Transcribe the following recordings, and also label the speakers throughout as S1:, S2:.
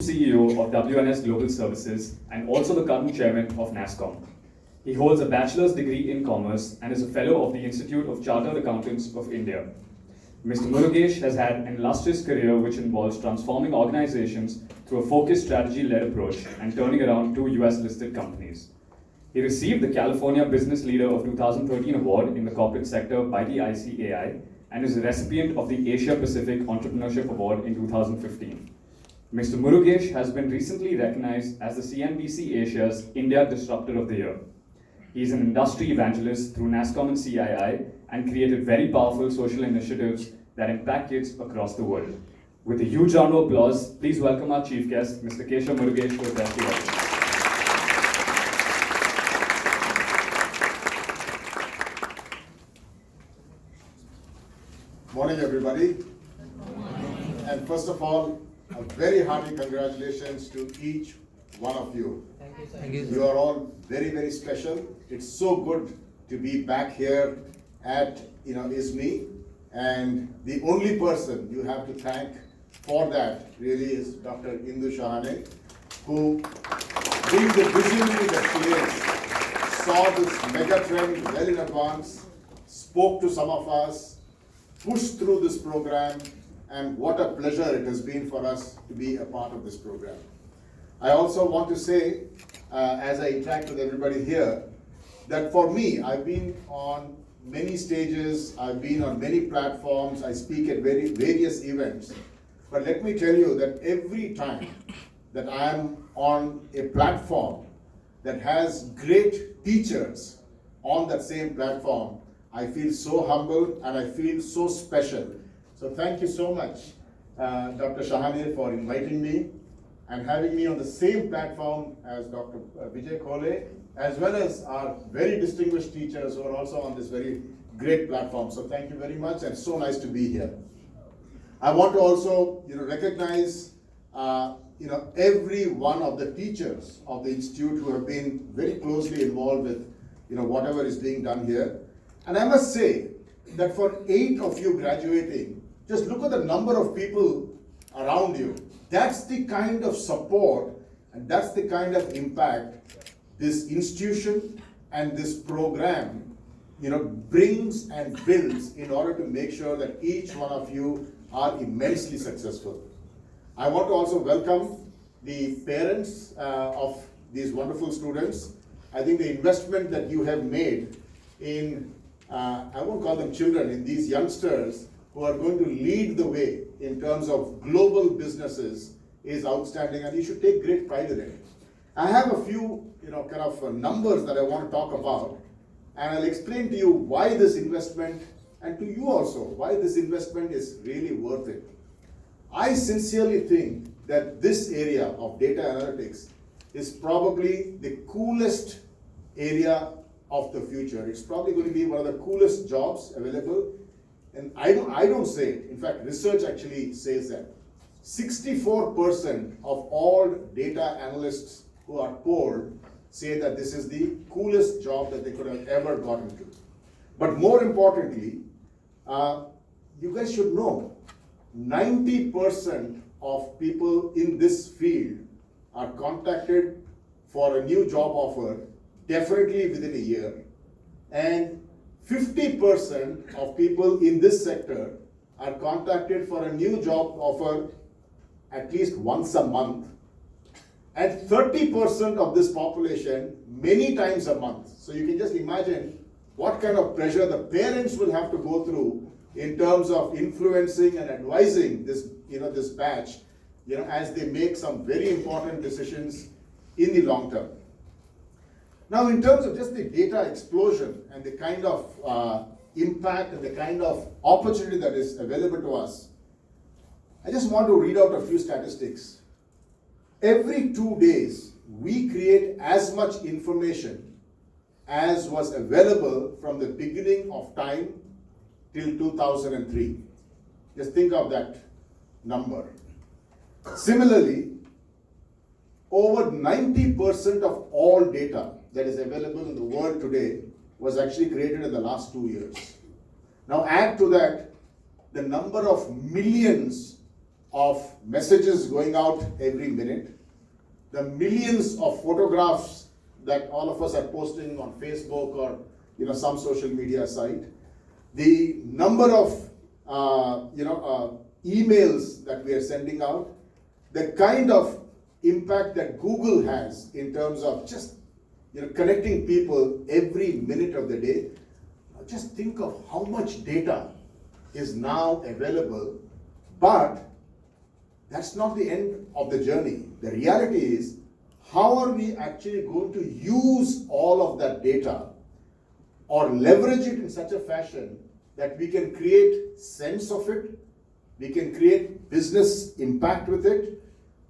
S1: CEO of WNS Global Services and also the current chairman of NASSCOM. He holds a bachelor's degree in commerce and is a fellow of the Institute of Chartered Accountants of India. Mr. Murugesh has had an illustrious career which involves transforming organizations through a focused strategy-led approach and turning around two US-listed companies. He received the California Business Leader of 2013 award in the corporate sector by the ICAI and is a recipient of the Asia Pacific Entrepreneurship Award in 2015. Mr. Murugesh has been recently recognized as the CNBC Asia's India Disruptor of the Year. He is an industry evangelist through NASSCOM and CII and created very powerful social initiatives that impact kids across the world. With a huge round of applause, please welcome our chief guest, Mr. Keshav Murugesh, to address the audience.
S2: Morning, everybody. And first of all, a very hearty congratulations to each one of you.
S3: Thank you.
S2: You are all very, very special. It's so good to be back here at ISME, and the only person you have to thank for that really is Dr. Indu Shahane, who, being the visionary that she is, saw this mega trend well in advance, spoke to some of us, pushed through this program, and what a pleasure it has been for us to be a part of this program. I also want to say, as I interact with everybody here, that for me, I've been on many stages, I've been on many platforms, I speak at various events, but let me tell you that every time that I am on a platform that has great teachers on that same platform, I feel so humble and I feel so special. So thank you so much, Dr. Shahane, for inviting me and having me on the same platform as Dr. Vijay Khole, as well as our very distinguished teachers who are also on this very great platform. So thank you very much, and so nice to be here. I want to also, recognize, every one of the teachers of the institute who have been very closely involved with, whatever is being done here. And I must say that for 8 of you graduating, just look at the number of people around you. That's the kind of support and that's the kind of impact this institution and this program, brings and builds in order to make sure that each one of you are immensely successful. I want to also welcome the parents of these wonderful students. I think the investment that you have made in, I won't call them children, in these youngsters who are going to lead the way in terms of global businesses is outstanding, and you should take great pride in it. I have a few, numbers that I want to talk about, and I'll explain to you why this investment, and to you also, why this investment is really worth it. I sincerely think that this area of data analytics is probably the coolest area of the future. It's probably going to be one of the coolest jobs available. And I don't say it. In fact, research actually says that 64% of all data analysts who are polled say that this is the coolest job that they could have ever gotten to. But more importantly, you guys should know, 90% of people in this field are contacted for a new job offer definitely within a year, and 50% of people in this sector are contacted for a new job offer at least once a month, and 30% of this population many times a month. So you can just imagine what kind of pressure the parents will have to go through in terms of influencing and advising this, this batch, as they make some very important decisions in the long term. Now, in terms of just the data explosion and the kind of impact and the kind of opportunity that is available to us, I just want to read out a few statistics. Every 2 days, we create as much information as was available from the beginning of time till 2003. Just think of that number. Similarly, over 90% of all data that is available in the world today was actually created in the last 2 years. Now add to that the number of millions of messages going out every minute, the millions of photographs that all of us are posting on Facebook or some social media site, the number of emails that we are sending out, the kind of impact that Google has in terms of just connecting people every minute of the day. Just think of how much data is now available, but that's not the end of the journey. The reality is, how are we actually going to use all of that data or leverage it in such a fashion that we can create sense of it, we can create business impact with it,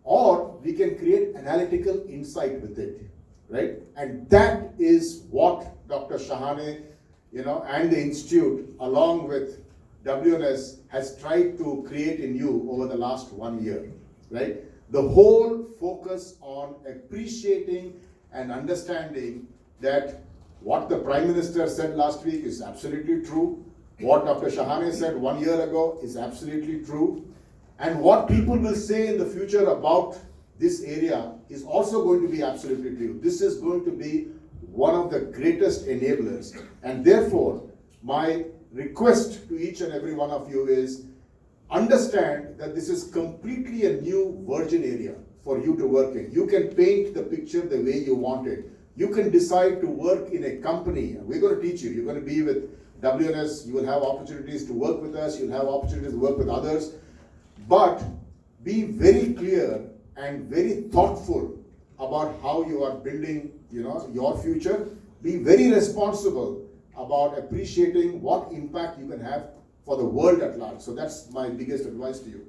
S2: or we can create analytical insight with it, right? And that is what Dr. Shahane, and the Institute, along with WNS, has tried to create in you over the last 1 year, right? The whole focus on appreciating and understanding that what the Prime Minister said last week is absolutely true, what Dr. Shahane said 1 year ago is absolutely true, and what people will say in the future about this area is also going to be absolutely true. This is going to be one of the greatest enablers, and therefore my request to each and every one of you is, understand that this is completely a new virgin area for you to work in. You can paint the picture the way you want it. You can decide to work in a company. We're going to teach you. You're going to be with WNS. You will have opportunities to work with us. You'll have opportunities to work with others. But be very clear and very thoughtful about how you are building, your future. Be very responsible about appreciating what impact you can have for the world at large. So that's my biggest advice to you.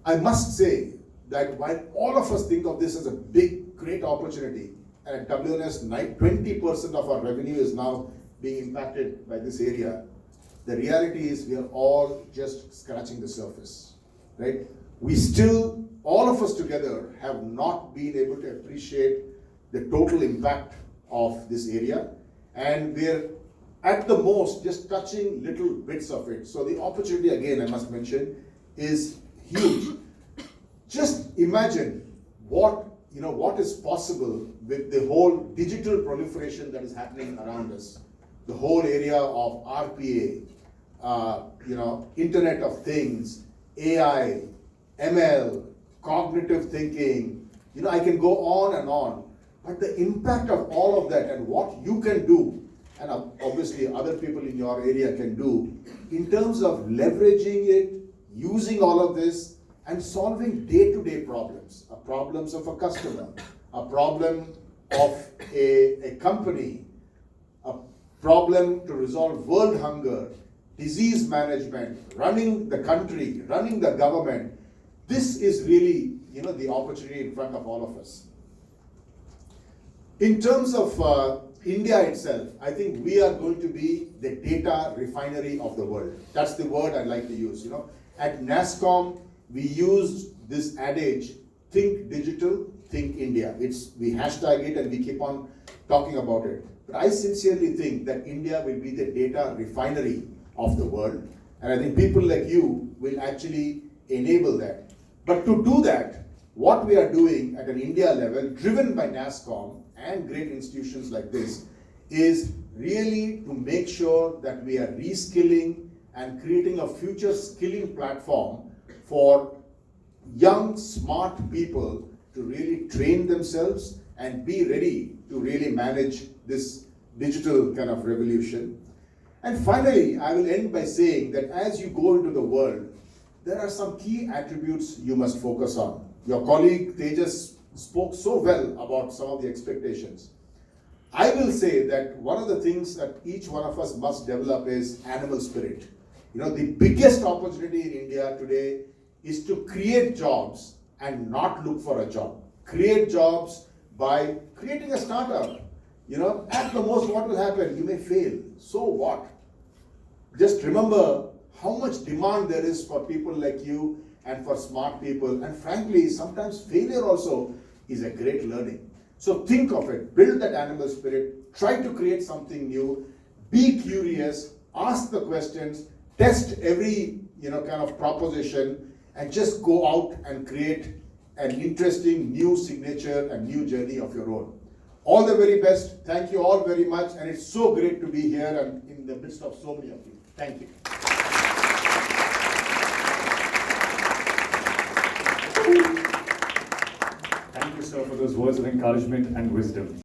S2: I must say that while all of us think of this as a big, great opportunity, and at WNS, 20% of our revenue is now being impacted by this area, the reality is we are all just scratching the surface, right? We still, all of us together, have not been able to appreciate the total impact of this area, and we're at the most just touching little bits of it. So the opportunity, again, I must mention, is huge. Just imagine what is possible with the whole digital proliferation that is happening around us. The whole area of RPA, Internet of Things, AI, ML, cognitive thinking. I can go on and on. But the impact of all of that and what you can do, and obviously other people in your area can do, in terms of leveraging it, using all of this, and solving day-to-day problems, problems of a customer, a problem of a company, a problem to resolve world hunger, disease management, running the country, running the government. This is really, the opportunity in front of all of us. In terms of India itself, I think we are going to be the data refinery of the world. That's the word I'd like to use. At NASSCOM, we used this adage, think digital, think India. We hashtag it and we keep on talking about it. But I sincerely think that India will be the data refinery of the world. And I think people like you will actually enable that. But to do that, what we are doing at an India level, driven by NASSCOM and great institutions like this, is really to make sure that we are reskilling and creating a future skilling platform for young, smart people to really train themselves and be ready to really manage this digital kind of revolution. And finally, I will end by saying that as you go into the world, there are some key attributes you must focus on. Your colleague Tejas spoke so well about some of the expectations. I will say that one of the things that each one of us must develop is animal spirit. The biggest opportunity in India today is to create jobs and not look for a job. Create jobs by creating a startup. At the most, what will happen? You may fail. So what? Just remember how much demand there is for people like you and for smart people. And frankly, sometimes failure also is a great learning. So think of it. Build that animal spirit. Try to create something new. Be curious. ask the questions, test every kind of proposition, and just go out and create an interesting new signature and new journey of your own. All the very best. Thank you all very much, and it's so great to be here and in the midst of so many of you. Thank you.
S1: Thank you, sir, for those words of encouragement and wisdom.